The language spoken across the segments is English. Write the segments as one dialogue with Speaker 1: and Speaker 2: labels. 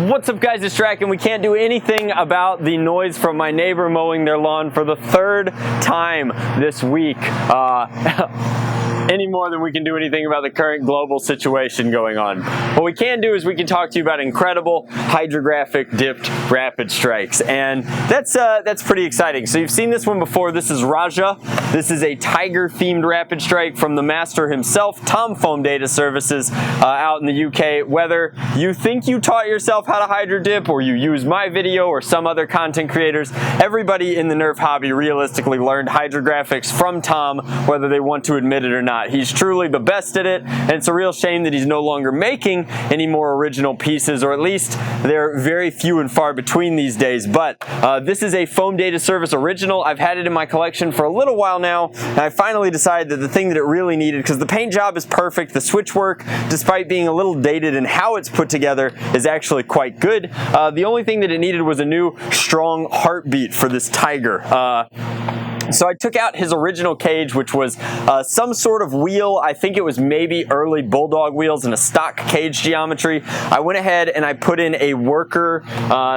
Speaker 1: What's up guys, it's Drac, and we can't do anything about the noise from my neighbor mowing their lawn for the third time this week. Any more than we can do anything about the current global situation going on. What we can do is we can talk to you about incredible hydrographic dipped rapid strikes, and that's pretty exciting. So you've seen this one before. This is Raja. This is a tiger themed rapid strike from the master himself, Tom Foam Data Services, out in the UK. Whether you think you taught yourself how to hydro dip, or you use my video or some other content creators, everybody in the Nerf hobby realistically learned hydrographics from Tom, whether they want to admit it or not. He's truly the best at it, and it's a real shame that he's no longer making any more original pieces, or at least they're very few and far between these days. But this is a Foam Data Service original. I've had it in my collection for a little while now, and I finally decided that the thing that it really needed, because the paint job is perfect, the switch work, despite being a little dated in how it's put together, is actually quite good. The only thing that it needed was a new strong heartbeat for this tiger. So I took out his original cage, which was some sort of wheel. I think it was maybe early Bulldog wheels in a stock cage geometry. I went ahead and I put in a worker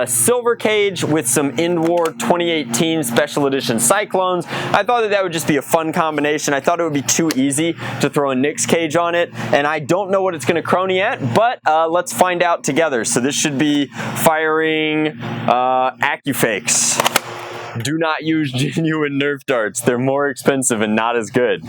Speaker 1: silver cage with some End-War 2018 Special Edition Cyclones. I thought that that would just be a fun combination. I thought it would be too easy to throw a Nix cage on it, and I don't know what it's going to crony at, but let's find out together. So this should be firing AccuFakes. Do not use genuine Nerf darts. They're more expensive and not as good.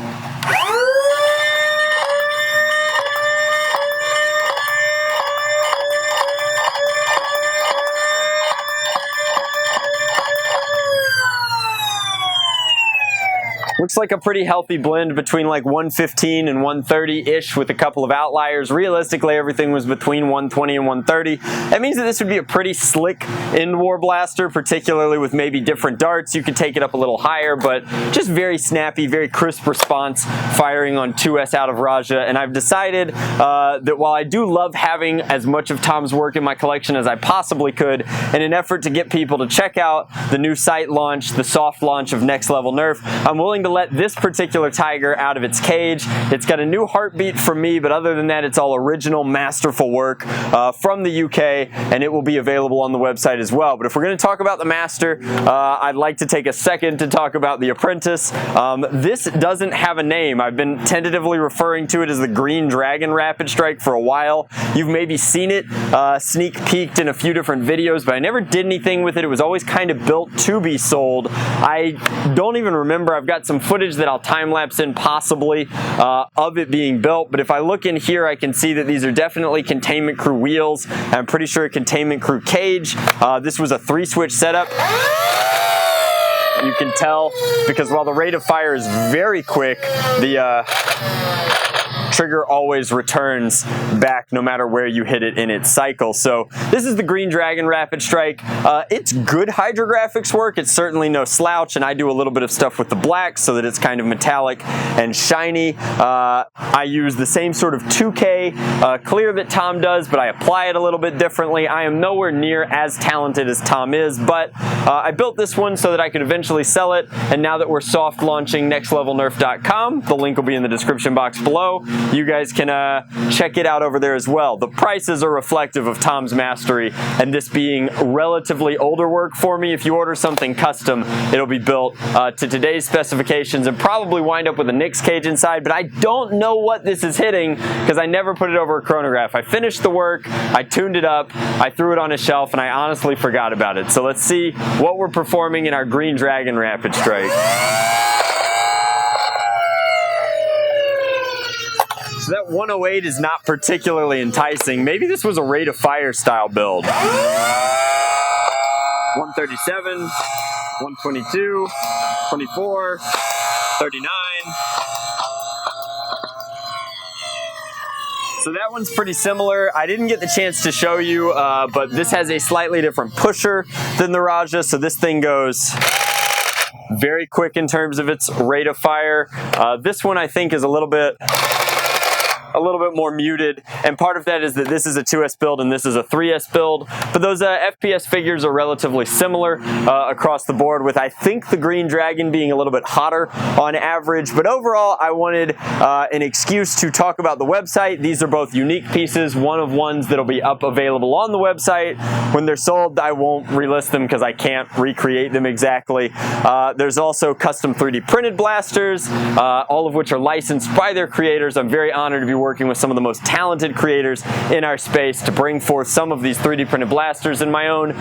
Speaker 1: Looks like a pretty healthy blend between like 115 and 130-ish with a couple of outliers. Realistically, everything was between 120 and 130. That means that this would be a pretty slick End-War blaster, particularly with maybe different darts. You could take it up a little higher, but just very snappy, very crisp response firing on 2S out of Raja. And I've decided that while I do love having as much of Tom's work in my collection as I possibly could, in an effort to get people to check out the new site launch, the soft launch of Next Level Nerf, I'm willing to let this particular tiger out of its cage. It's got a new heartbeat from me, but other than that, it's all original, masterful work from the UK, and it will be available on the website as well. But if we're going to talk about the master, I'd like to take a second to talk about the Apprentice. This doesn't have a name. I've been tentatively referring to it as the Green Dragon Rapid Strike for a while. You've maybe seen it sneak peeked in a few different videos, but I never did anything with it. It was always kind of built to be sold. I don't even remember. I've got some footage that I'll time-lapse in possibly of it being built, but if I look in here, I can see that these are definitely Containment Crew wheels. I'm pretty sure a Containment Crew cage. This was a 3-switch setup. You can tell because while the rate of fire is very quick, the trigger always returns back no matter where you hit it in its cycle. So this is the Green Dragon Rapid Strike. It's good hydrographics work. It's certainly no slouch, and I do a little bit of stuff with the black so that it's kind of metallic and shiny. I use the same sort of 2K clear that Tom does, but I apply it a little bit differently. I am nowhere near as talented as Tom is, but I built this one so that I could eventually sell it, and now that we're soft launching nextlevelnerf.com, the link will be in the description box below. You guys can check it out over there as well. The prices are reflective of Tom's mastery, and this being relatively older work for me, if you order something custom, it'll be built to today's specifications and probably wind up with a Nix cage inside, but I don't know what this is hitting because I never put it over a chronograph. I finished the work, I tuned it up, I threw it on a shelf, and I honestly forgot about it. So let's see what we're performing in our Green Dragon Rapid Strike. So that 108 is not particularly enticing. Maybe this was a rate of fire style build. 137, 122, 24, 39. So that one's pretty similar. I didn't get the chance to show you, but this has a slightly different pusher than the Raja, so this thing goes very quick in terms of its rate of fire. This one I think is a little bit a little bit more muted, and part of that is that this is a 2S build and this is a 3S build, but those FPS figures are relatively similar across the board, with I think the Green Dragon being a little bit hotter on average. But overall, I wanted an excuse to talk about the website. These are both unique pieces, one of ones that'll be up available on the website. When they're sold, I won't relist them because I can't recreate them exactly. There's also custom 3D printed blasters, all of which are licensed by their creators. I'm very honored to be working with some of the most talented creators in our space to bring forth some of these 3D printed blasters and my own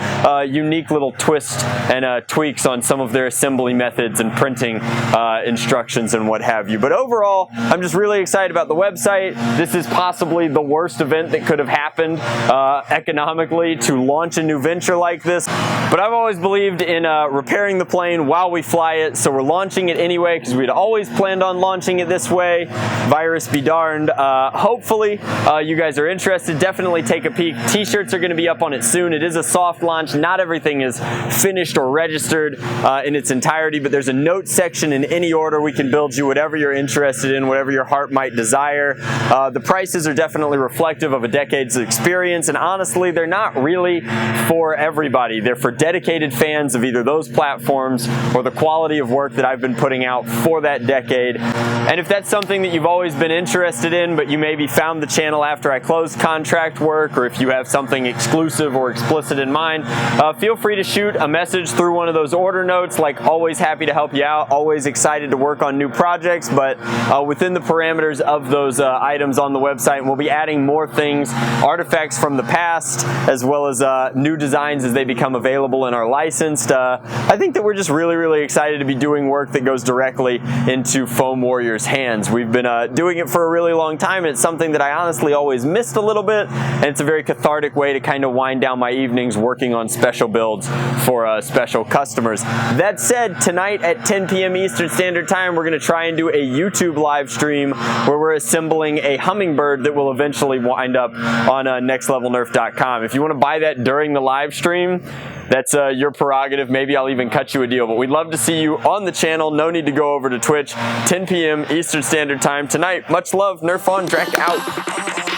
Speaker 1: unique little twist and tweaks on some of their assembly methods and printing instructions and what have you. But overall, I'm just really excited about the website. This is possibly the worst event that could have happened economically to launch a new venture like this. But I've always believed in repairing the plane while we fly it, so we're launching it anyway because we'd always planned on launching it this way. Virus be darned. Hopefully you guys are interested. Definitely take a peek. T-shirts are going to be up on it soon. It is a soft launch. Not everything is finished or registered in its entirety, but there's a note section in any order. We can build you whatever you're interested in, whatever your heart might desire. The prices are definitely reflective of a decade's experience, and honestly, they're not really for everybody. They're for dedicated fans of either those platforms or the quality of work that I've been putting out for that decade. And if that's something that you've always been interested in, but you maybe found the channel after I closed contract work, or if you have something exclusive or explicit in mind, feel free to shoot a message through one of those order notes. Like, always happy to help you out, always excited to work on new projects, but within the parameters of those items on the website. We'll be adding more things, artifacts from the past, as well as new designs as they become available and are licensed. I think that we're just really excited to be doing work that goes directly into foam warriors' hands. We've been doing it for a really long time, and it's something that I honestly always missed a little bit, and it's a very cathartic way to kind of wind down my evenings working on special builds for special customers. That said, tonight at 10 p.m. Eastern Standard Time, we're going to try and do a YouTube live stream where we're assembling a hummingbird that will eventually wind up on nextlevelnerf.com. If you want to buy that during the live stream, that's your prerogative. Maybe I'll even cut you a deal, but we'd love to see you on the channel. No need to go over to Twitch. 10 p.m. Eastern Standard Time tonight. Much love. Nerf on. Drac out.